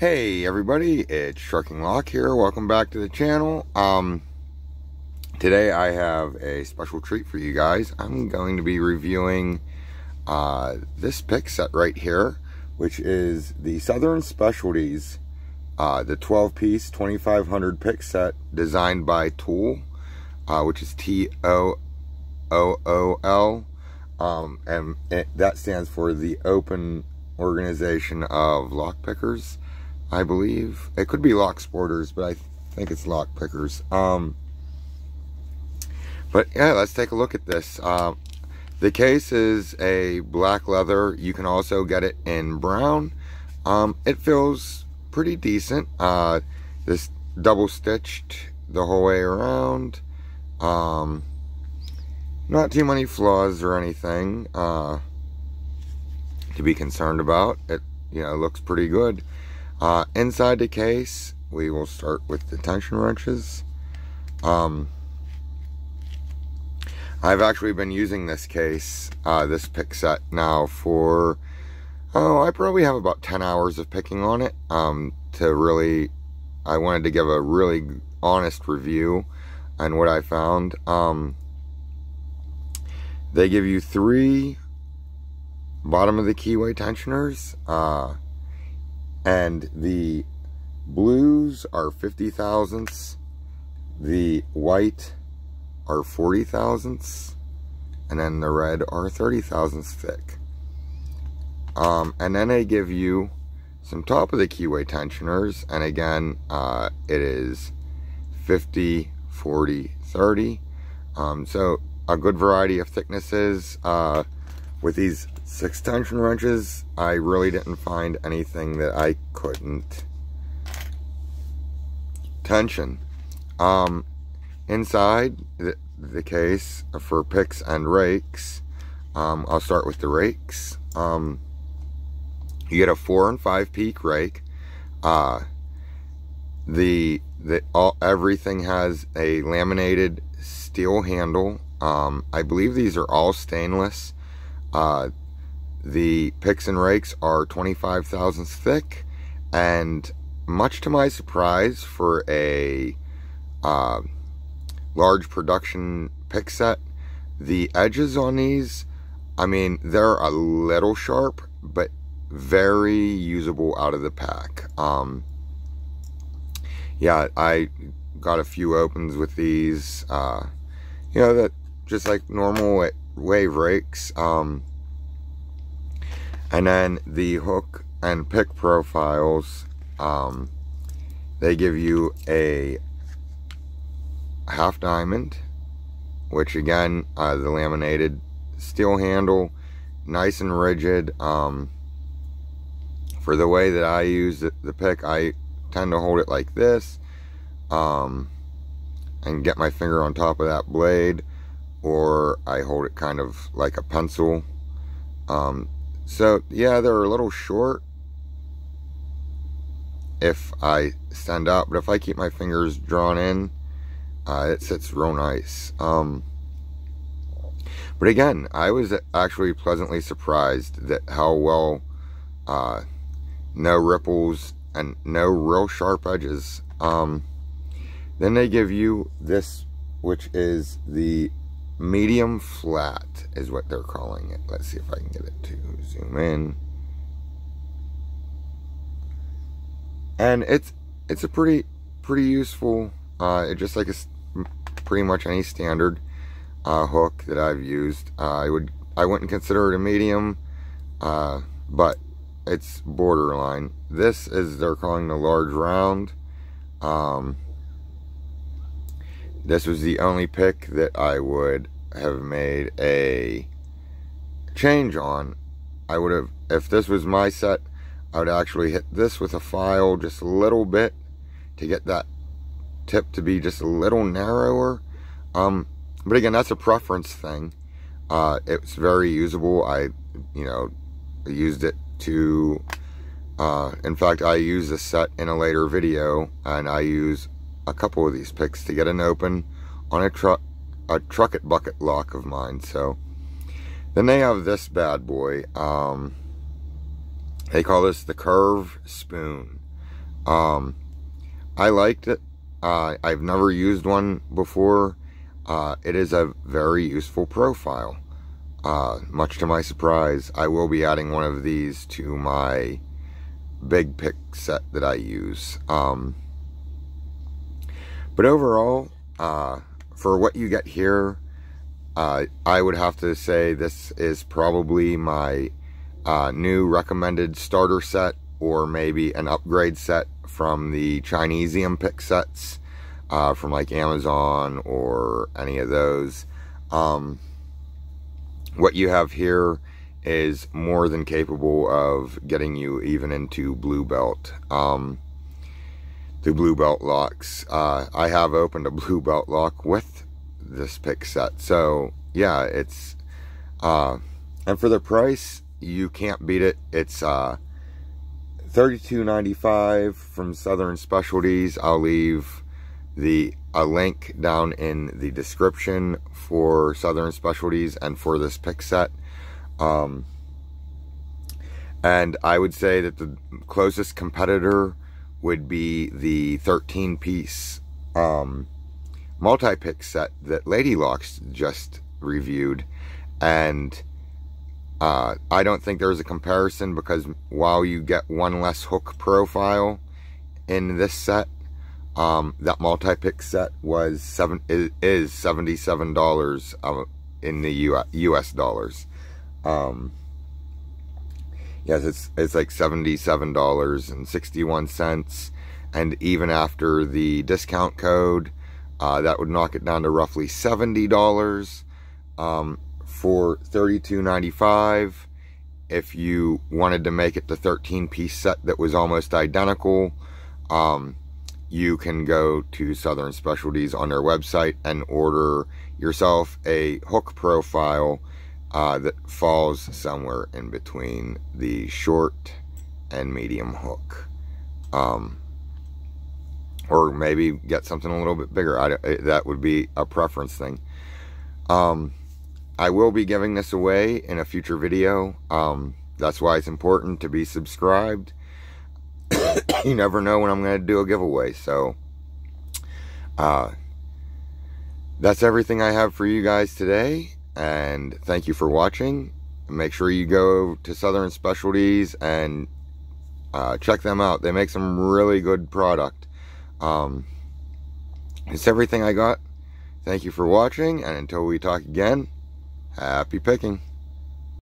Hey everybody, it's Trucking Lock here. Welcome back to the channel. Today I have a special treat for you guys. I'm going to be reviewing this pick set right here, which is the Southern Specialties, the 12-piece 2500 pick set designed by TOOL, which is TOOOL, and that stands for the Open Organization of Lock Pickers. I believe it could be locksporters, but I think it's lock pickers. But yeah, let's take a look at this. The case is a black leather. You can also get it in brown. It feels pretty decent. This double stitched the whole way around. Not too many flaws or anything to be concerned about. It looks pretty good. Inside the case, we will start with the tension wrenches. I've actually been using this case, this pick set now for, I probably have about 10 hours of picking on it. I wanted to give a really honest review on what I found. They give you 3 bottom of the keyway tensioners, and the blues are 50 thousandths, the white are 40 thousandths, and then the red are 30 thousandths thick. And then they give you some top of the keyway tensioners, and again, it is 50, 40, 30. So a good variety of thicknesses. With these 6 tension wrenches, I really didn't find anything that I couldn't tension. Inside the case for picks and rakes, I'll start with the rakes. You get a 4 and 5 peak rake. Everything has a laminated steel handle. I believe these are all stainless. The picks and rakes are 25 thousandths thick, and much to my surprise, for a large production pick set, the edges on these, I mean, they're a little sharp, but very usable out of the pack. Yeah, I got a few opens with these, that just like normal wave rakes. And then the hook and pick profiles, they give you a half diamond, which again, the laminated steel handle, nice and rigid. For the way that I use the pick, I tend to hold it like this, and get my finger on top of that blade, or I hold it kind of like a pencil. So yeah, they're a little short if I stand up, but if I keep my fingers drawn in, it sits real nice. But again, I was actually pleasantly surprised that how well, no ripples and no real sharp edges. Then they give you this, which is the medium flat, is what they're calling it. Let's see if I can get it to zoom in. And it's a pretty useful, it's just like pretty much any standard hook that I've used. I wouldn't consider it a medium, but it's borderline. This is, they're calling the large round. This was the only pick that I would have made a change on. I would have, if this was my set, I would actually hit this with a file just a little bit to get that tip to be just a little narrower. But again, that's a preference thing. It's very usable. I used it to, in fact, I use this set in a later video, and I use a couple of these picks to get an open on a trucket bucket lock of mine. So then they have this bad boy. They call this the curve spoon. I liked it. I've never used one before. It is a very useful profile. Much to my surprise, I will be adding one of these to my big pick set that I use. But overall, for what you get here, I would have to say this is probably my new recommended starter set, or maybe an upgrade set from the Chinesium pick sets from like Amazon or any of those. What you have here is more than capable of getting you even into blue belt. The blue belt locks. I have opened a blue belt lock with this pick set, so yeah, it's and for the price, you can't beat it. It's $32.95 from Southern Specialties. I'll leave a link down in the description for Southern Specialties and for this pick set. And I would say that the closest competitor would be the 13-piece multi-pick set that Lady Locks just reviewed. And I don't think there's a comparison, because while you get one less hook profile in this set, that multi-pick set is $77 in the US dollars. Yes, it's like $77.61, and even after the discount code, that would knock it down to roughly $70 for $32.95. If you wanted to make it the 13-piece set that was almost identical, you can go to Southern Specialties on their website and order yourself a hook profile that falls somewhere in between the short and medium hook. Or maybe get something a little bit bigger. That would be a preference thing. I will be giving this away in a future video. That's why it's important to be subscribed. You never know when I'm going to do a giveaway. So that's everything I have for you guys today, and thank you for watching. Make sure you go to Southern Specialties and check them out. They make some really good product. It's everything I got. Thank you for watching, and until we talk again, happy picking.